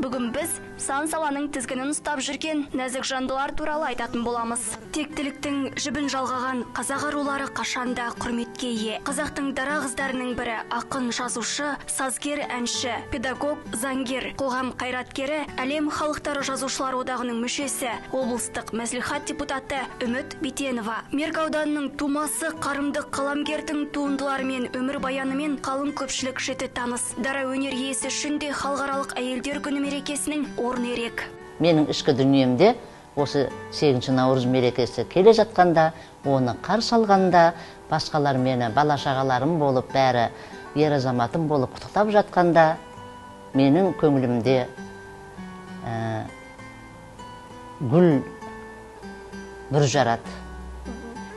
Бүгін біз сан саланың тізгінін ұстап жүрген нәзік жандылар туралы айтатын боламыз. Тектіліктің жібін жалғаған қазақ арулары қашанда құрметке ие. Қазақтың дара қыздарының бірі ақын, жазушы, сазгер, әнші, педагог, заңгер, қоғам қайраткері, әлем халықтары жазушылар одағының мүшесі, облыстық мәслихат депутаты Үміт Битенова. Меркі ауданының тумасы, қарымды қаламгердің туындыларымен, өмір баянымен қалың көпшілік жіті таныс. Дара өнер иесі үшін де халықаралық әйелдер күні мерекесінің орны ерек. Менің ішкі дүниемде осы 8 наурыз мерекесі келе жатқанда, оны қарсы алғанда, басқалар мені бала-шағаларым болып, бәрі ер азаматым болып құттықтап жатқанда, менің көңілімде гүл бүр жарады,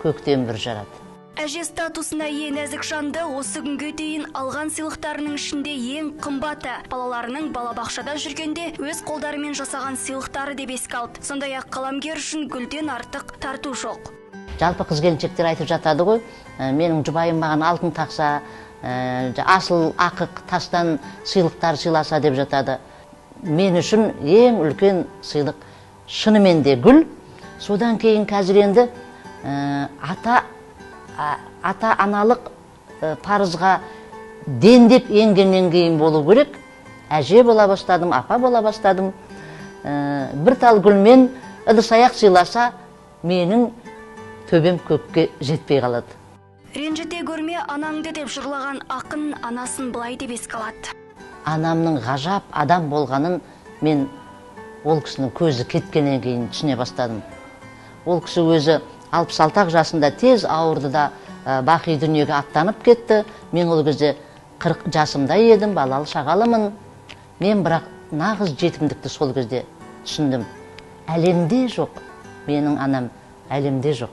көктем бүр жарады. Әже статусына ие нәзік жанды осы күнге дейін алған сыйлықтарының ішінде ең қымбаты. Балаларының балабақшада жүргенде өз қолдарымен жасаған сыйлықтары деп еске алды. Сондай-ақ қаламгер үшін гүлден артық тарту жоқ. Жалпы қыз-келіншектер айтып жатады ғой, менің жұбайым маған алтын тақса, асыл ақық тастан сыйлықтар сыйласа деп жатады. Мен үшін ең үлкен сыйлық шынымен де гүл. Содан кейін қазір енді ата-аналық парызға дендеп енгеннен кейін болу керек. Әже бола бастадым, апа бола бастадым. Бір тал гүлмен ыдыс-аяқ сыйласа, менің төбем көкке жетпей қалады. Ренжіте көрме анаңды деп жырлаған ақын анасын былай деп еске алады. Анамның ғажап адам болғанын мен ол кісінің көзі кеткеннен кейін түсіне бастадым. Ол кісі өзі 66 жасында тез ауырды да бақи дүниеге аттанып кетті. Мен ол кезде 40 жасымда едім, балалы шағалымын. Мен бірақ нағыз жетімдікті сол кезде түсіндім. Әлемде жоқ, менің анам әлемде жоқ.